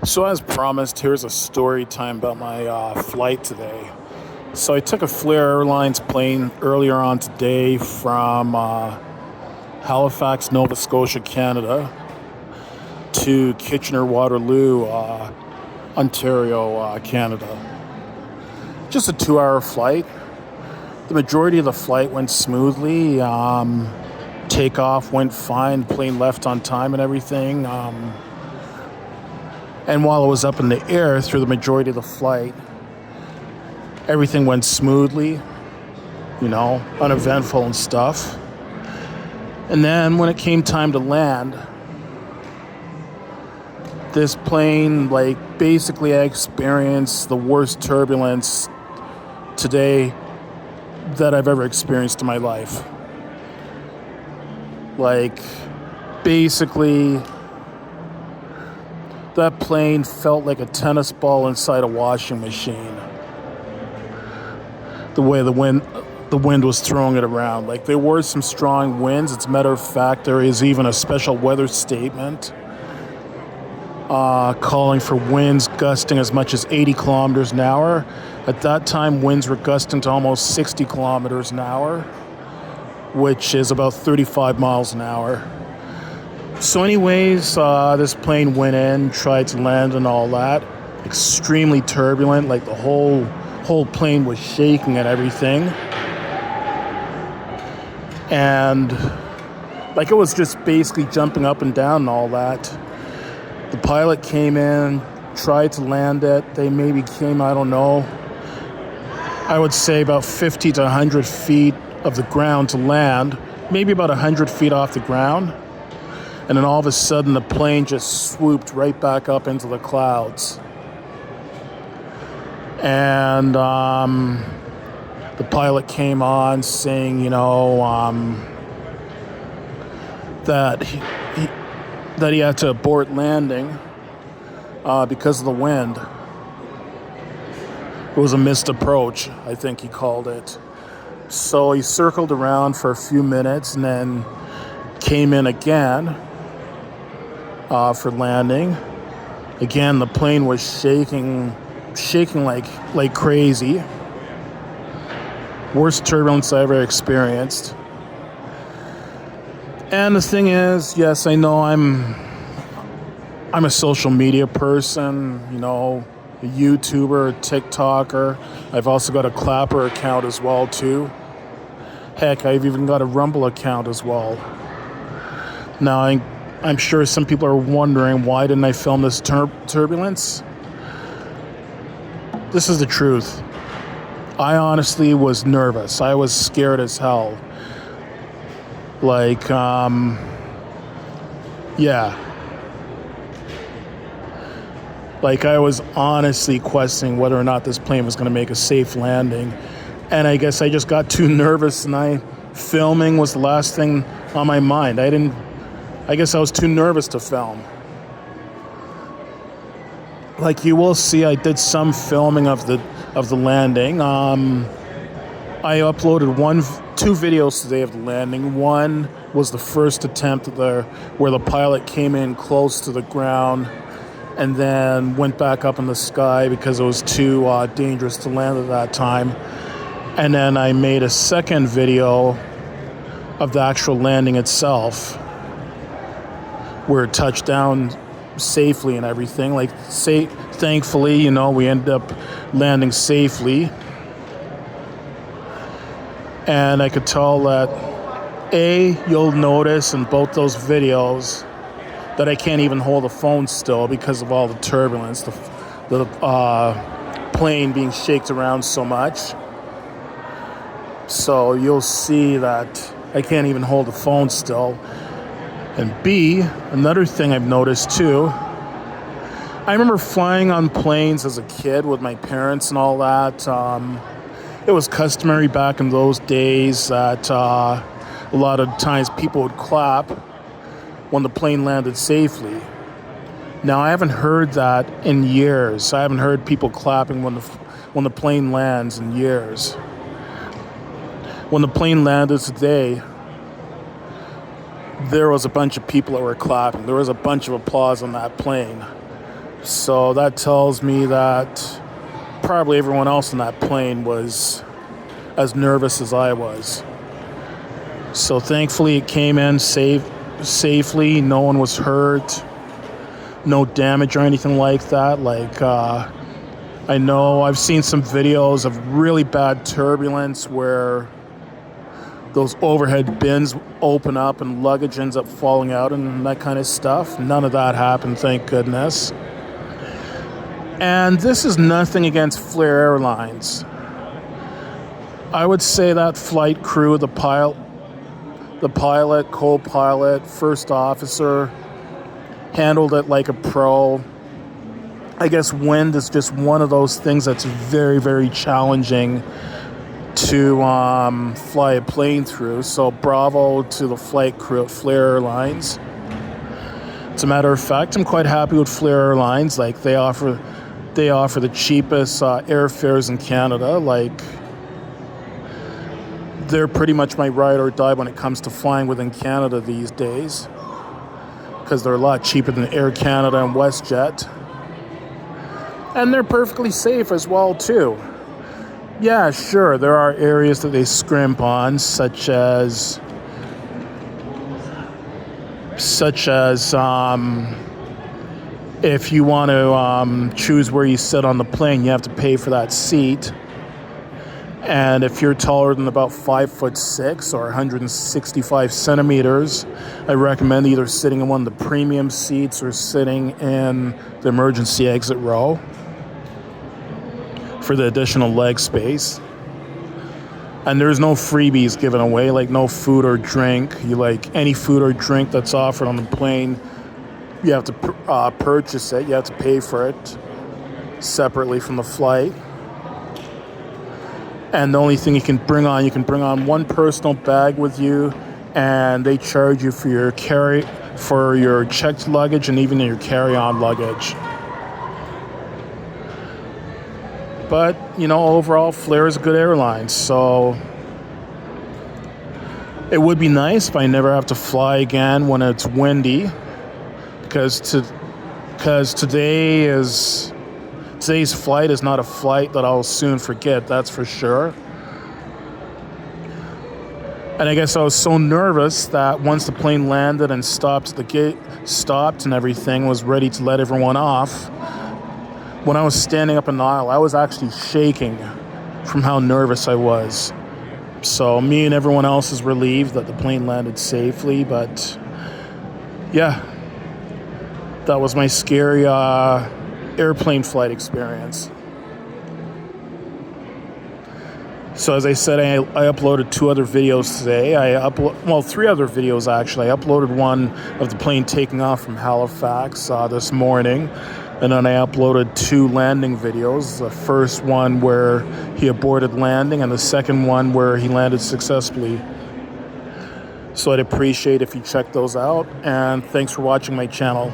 So, as promised, here's a story time about my flight today. So, I took a Flair Airlines plane earlier on today from Halifax, Nova Scotia, Canada, to Kitchener Waterloo, Ontario, Canada. Just a 2 hour flight. The majority of the flight went smoothly. Takeoff went fine. The plane left on time and everything. And while I was up in the air through the majority of the flight, everything went smoothly, uneventful and stuff. And then when it came time to land, this plane, basically I experienced the worst turbulence today that I've ever experienced in my life. Basically, that plane felt like a tennis ball inside a washing machine. The way the wind was throwing it around. There were some strong winds. As a matter of fact, there is even a special weather statement calling for winds gusting as much as 80 kilometers an hour. At that time, winds were gusting to almost 60 kilometers an hour, which is about 35 miles an hour. So anyways, this plane went in, tried to land and all that. Extremely turbulent, the whole plane was shaking and everything. And it was just basically jumping up and down and all that. The pilot came in, tried to land it. They maybe came, I don't know, I would say about 50 to 100 feet of the ground to land, maybe about 100 feet off the ground. And then all of a sudden, the plane just swooped right back up into the clouds. And the pilot came on saying, that he had to abort landing because of the wind. It was a missed approach, I think he called it. So he circled around for a few minutes and then came in again for landing. Again, the plane was shaking like crazy. Worst turbulence I ever experienced. And the thing is, yes, I know I'm a social media person, a YouTuber, a TikToker. I've also got a Clapper account as well too. Heck, I've even got a Rumble account as well. Now, I'm sure some people are wondering, why didn't I film this turbulence? This is the truth. I honestly was nervous. I was scared as hell. I was honestly questioning whether or not this plane was going to make a safe landing. And I guess I just got too nervous and filming was the last thing on my mind. I guess I was too nervous to film. You will see, I did some filming of the landing. I uploaded two videos today of the landing. One was the first attempt where the pilot came in close to the ground and then went back up in the sky because it was too dangerous to land at that time. And then I made a second video of the actual landing itself, where it touched down safely and everything. Thankfully, we ended up landing safely. And I could tell that, you'll notice in both those videos that I can't even hold the phone still because of all the turbulence, the plane being shaked around so much. So you'll see that I can't even hold the phone still. And B, another thing I've noticed too, I remember flying on planes as a kid with my parents and all that. It was customary back in those days that a lot of times people would clap when the plane landed safely. Now, I haven't heard that in years. I haven't heard people clapping when the plane lands in years. When the plane landed today, there was a bunch of people that were clapping. There was a bunch of applause on that plane. So that tells me that probably everyone else in that plane was as nervous as I was. So thankfully it came in safely. No one was hurt. No damage or anything like that. I know I've seen some videos of really bad turbulence where those overhead bins open up and luggage ends up falling out and that kind of stuff. None of that happened, thank goodness. And this is nothing against Flair Airlines. I would say that flight crew, the pilot, co-pilot, first officer, handled it like a pro. I guess wind is just one of those things that's very, very challenging to fly a plane through. So bravo to the flight crew at Flair Airlines. As a matter of fact, I'm quite happy with Flair Airlines. Like they offer the cheapest airfares in Canada. Like they're pretty much my ride or die when it comes to flying within Canada these days, because they're a lot cheaper than Air Canada and WestJet. And they're perfectly safe as well too. Yeah, sure, there are areas that they scrimp on, such as if you want to choose where you sit on the plane, you have to pay for that seat. And if you're taller than about 5'6" or 165 centimeters, I recommend either sitting in one of the premium seats or sitting in the emergency exit row for the additional leg space. And there's no freebies given away, like no food or drink. Any food or drink that's offered on the plane, you have to purchase it. You have to pay for it separately from the flight. And the only thing you can bring on one personal bag with you, and they charge you for your checked luggage and even your carry-on luggage. But, overall, Flair is a good airline, so it would be nice if I never have to fly again when it's windy, because today's flight is not a flight that I'll soon forget, that's for sure. And I guess I was so nervous that once the plane landed and stopped at the gate, and everything, was ready to let everyone off, when I was standing up an aisle, I was actually shaking from how nervous I was. So me and everyone else is relieved that the plane landed safely, but yeah, that was my scary airplane flight experience. So as I said, I uploaded 2 other videos today. 3 other videos actually. I uploaded one of the plane taking off from Halifax this morning. And then I uploaded 2 landing videos. The first one where he aborted landing, and the second one where he landed successfully. So I'd appreciate if you check those out. And thanks for watching my channel.